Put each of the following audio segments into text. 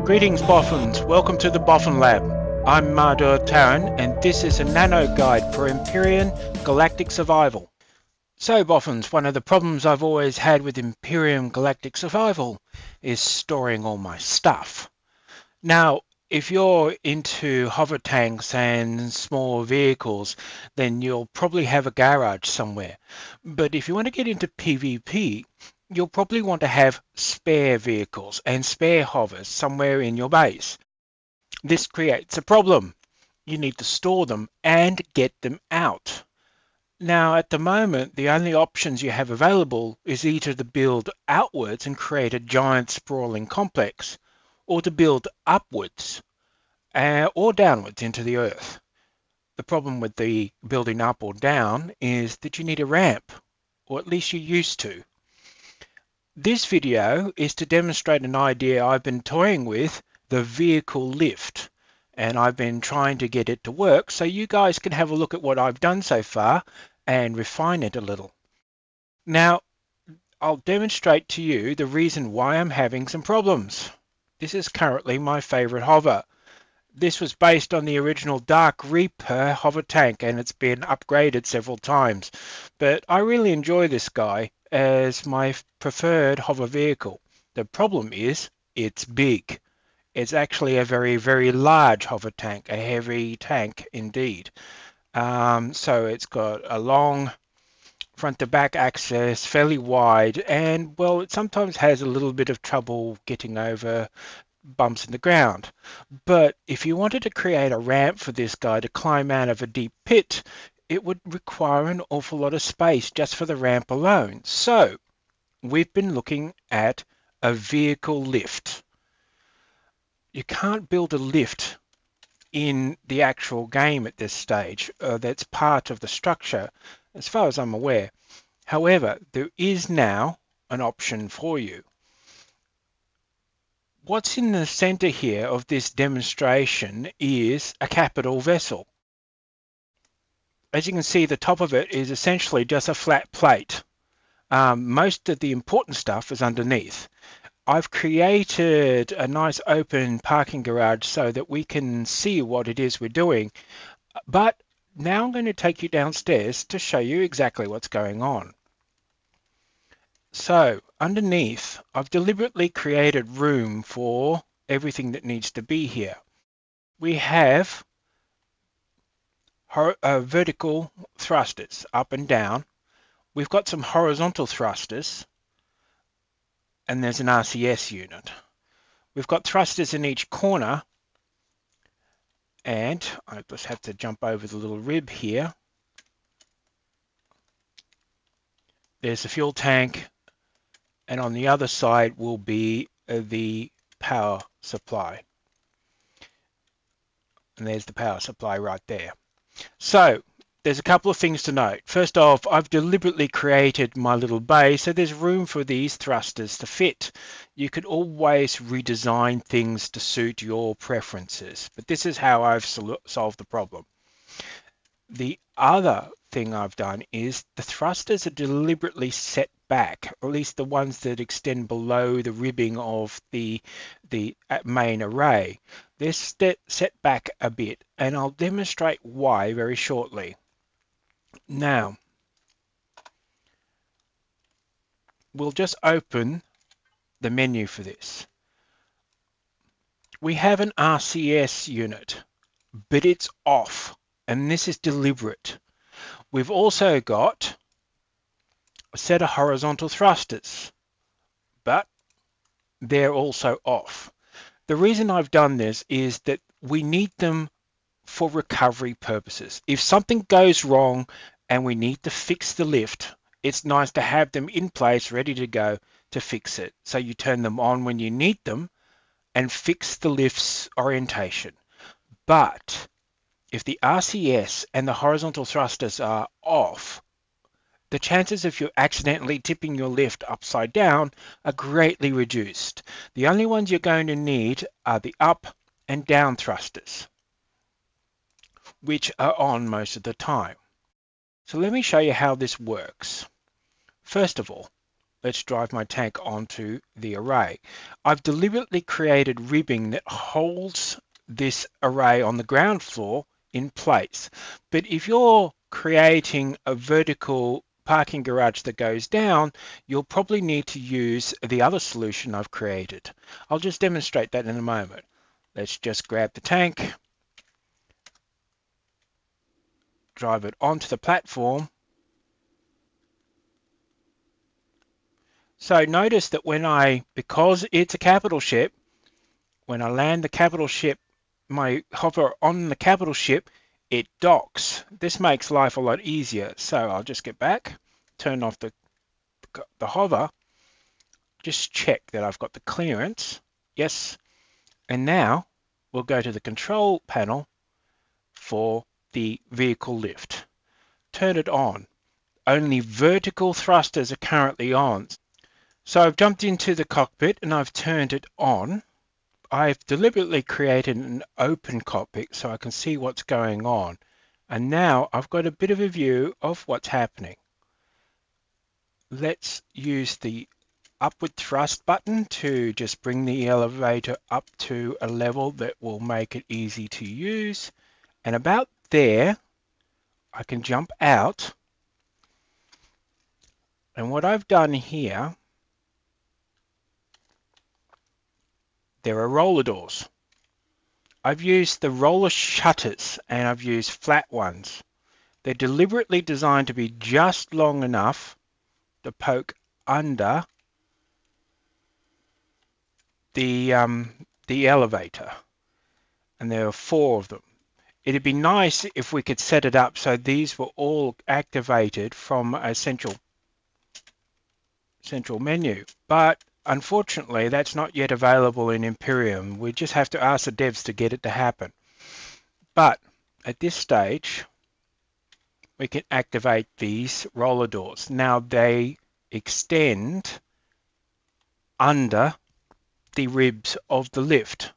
Greetings Boffins, welcome to the Boffin Lab. I'm Mardur Taran and this is a Nano-Guide for Empyrion Galactic Survival. So Boffins, one of the problems I've always had with Empyrion Galactic Survival is storing all my stuff. Now, if you're into hover tanks and small vehicles, then you'll probably have a garage somewhere. But if you want to get into PvP, you'll probably want to have spare vehicles and spare hovers somewhere in your base. This creates a problem. You need to store them and get them out. Now, at the moment, the only options you have available is either to build outwards and create a giant sprawling complex, or to build upwards or downwards into the earth. The problem with the building up or down is that you need a ramp, or at least you used to. This video is to demonstrate an idea I've been toying with, the vehicle lift, and I've been trying to get it to work so you guys can have a look at what I've done so far and refine it a little. Now, I'll demonstrate to you the reason why I'm having some problems. This is currently my favorite hover. This was based on the original Dark Reaper hover tank and it's been upgraded several times, but I really enjoy this guy as my preferred hover vehicle. The problem is it's big. It's actually a very large hover tank, a heavy tank indeed. So it's got a long front to back access, fairly wide, and well, it sometimes has a little bit of trouble getting over bumps in the ground. But if you wanted to create a ramp for this guy to climb out of a deep pit, it would require an awful lot of space just for the ramp alone. So we've been looking at a vehicle lift. You can't build a lift in the actual game at this stage. That's part of the structure as far as I'm aware. However, there is now an option for you. What's in the center here of this demonstration is a capital vessel. As you can see, the top of it is essentially just a flat plate. Most of the important stuff is underneath. I've created a nice open parking garage so that we can see what it is we're doing. But now I'm going to take you downstairs to show you exactly what's going on. So underneath, I've deliberately created room for everything that needs to be here. We have vertical thrusters up and down. We've got some horizontal thrusters, and there's an RCS unit. We've got thrusters in each corner, and I just have to jump over the little rib here. There's the fuel tank, and on the other side will be the power supply. And there's the power supply right there. So there's a couple of things to note. First off, I've deliberately created my little bay so there's room for these thrusters to fit. You could always redesign things to suit your preferences, but this is how I've solved the problem. The other thing I've done is the thrusters are deliberately set back, at least the ones that extend below the ribbing of the main array. They're set back a bit, and I'll demonstrate why very shortly. Now, we'll just open the menu for this. We have an RCS unit, but it's off, and this is deliberate. We've also got a set of horizontal thrusters, but they're also off. The reason I've done this is that we need them for recovery purposes. If something goes wrong and we need to fix the lift, it's nice to have them in place ready to go to fix it. So you turn them on when you need them and fix the lift's orientation. But if the RCS and the horizontal thrusters are off, the chances of you accidentally tipping your lift upside down are greatly reduced. The only ones you're going to need are the up and down thrusters, which are on most of the time. So let me show you how this works. First of all, let's drive my tank onto the array. I've deliberately created ribbing that holds this array on the ground floor in place. But if you're creating a vertical parking garage that goes down, you'll probably need to use the other solution I've created. I'll just demonstrate that in a moment. Let's just grab the tank, drive it onto the platform. So notice that because it's a capital ship, when I land the capital ship, my hover on the capital ship, it docks. This makes life a lot easier. So I'll just get back, turn off the hover, just check that I've got the clearance. Yes. And now we'll go to the control panel for the vehicle lift. Turn it on. Only vertical thrusters are currently on. So I've jumped into the cockpit and I've turned it on. I've deliberately created an open cockpit so I can see what's going on. And now I've got a bit of a view of what's happening. Let's use the upward thrust button to just bring the elevator up to a level that will make it easy to use. And about there, I can jump out. And what I've done here, there are roller doors. I've used the roller shutters and I've used flat ones. They're deliberately designed to be just long enough to poke under the elevator. And there are 4 of them. It'd be nice if we could set it up so these were all activated from a central menu. But unfortunately, that's not yet available in Empyrion. We just have to ask the devs to get it to happen. But at this stage, we can activate these roller doors. Now they extend under the ribs of the lift.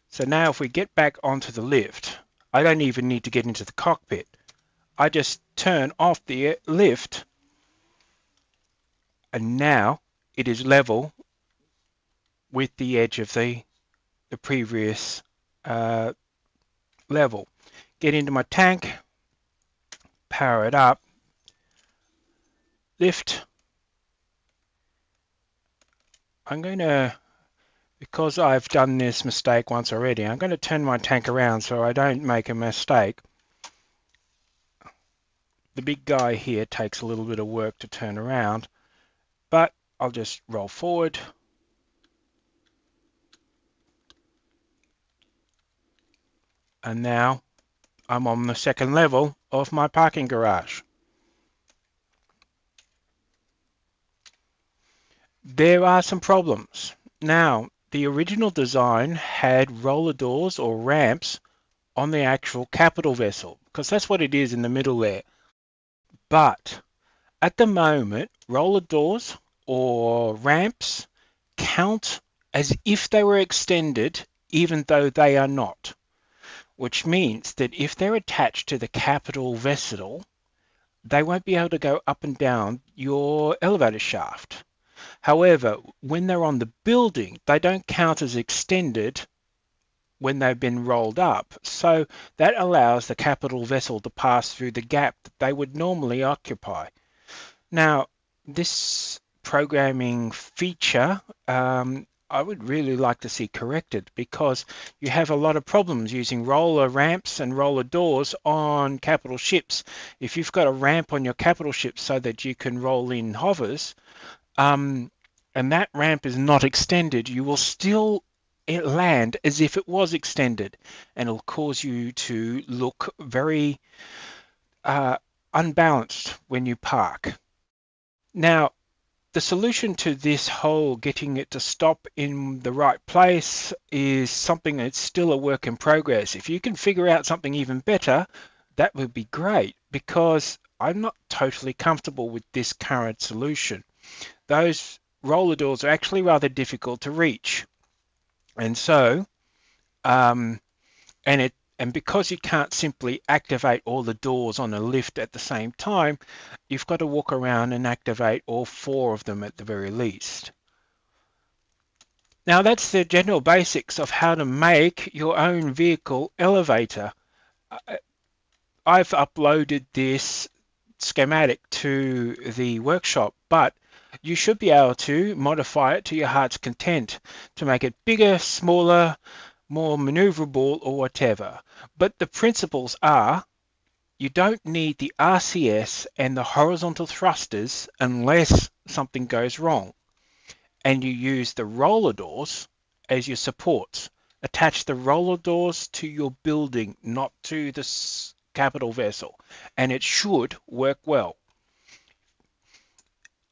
So now if we get back onto the lift, I don't even need to get into the cockpit. I just turn off the lift and now it is level with the edge of the previous level. Get into my tank, power it up, lift. I'm going to, because I've done this mistake once already, I'm going to turn my tank around so I don't make a mistake. The big guy here takes a little bit of work to turn around, but I'll just roll forward. And now I'm on the second level of my parking garage. There are some problems. Now, the original design had roller doors or ramps on the actual capital vessel, because that's what it is in the middle there. But at the moment, roller doors or ramps count as if they were extended, even though they are not. Which means that if they're attached to the capital vessel, they won't be able to go up and down your elevator shaft. However, when they're on the building, they don't count as extended when they've been rolled up. So that allows the capital vessel to pass through the gap that they would normally occupy. Now, this programming feature, I would really like to see corrected, because you have a lot of problems using roller ramps and roller doors on capital ships. If you've got a ramp on your capital ship so that you can roll in hovers, and that ramp is not extended, you will still land as if it was extended, and it'll cause you to look very unbalanced when you park. Now, the solution to this whole getting it to stop in the right place is something that's still a work in progress. If you can figure out something even better, that would be great, because I'm not totally comfortable with this current solution. Those roller doors are actually rather difficult to reach. And so, and And because you can't simply activate all the doors on a lift at the same time, you've got to walk around and activate all 4 of them at the very least. Now that's the general basics of how to make your own vehicle elevator. I've uploaded this schematic to the workshop, but you should be able to modify it to your heart's content to make it bigger, smaller, more maneuverable or whatever. But the principles are you don't need the RCS and the horizontal thrusters unless something goes wrong. And you use the roller doors as your supports. Attach the roller doors to your building, not to the capital vessel, and it should work well.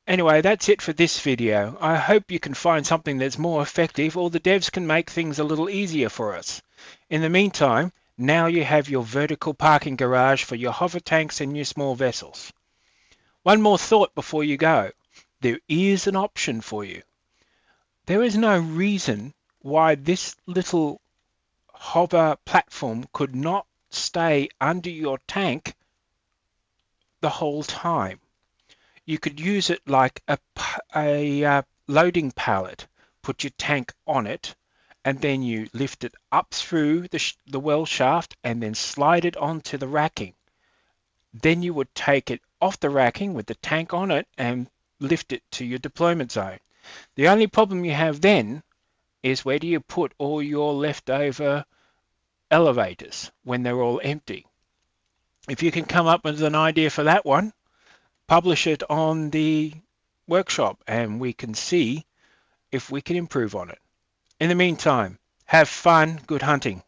Anyway, that's it for this video. I hope you can find something that's more effective, or the devs can make things a little easier for us. In the meantime, now you have your vertical parking garage for your hover tanks and your small vessels. One more thought before you go. There is an option for you. There is no reason why this little hover platform could not stay under your tank the whole time. You could use it like a loading pallet, put your tank on it, and then you lift it up through the well shaft and then slide it onto the racking. Then you would take it off the racking with the tank on it and lift it to your deployment zone. The only problem you have then is where do you put all your leftover elevators when they're all empty? If you can come up with an idea for that one, publish it on the workshop and we can see if we can improve on it. In the meantime, have fun, good hunting.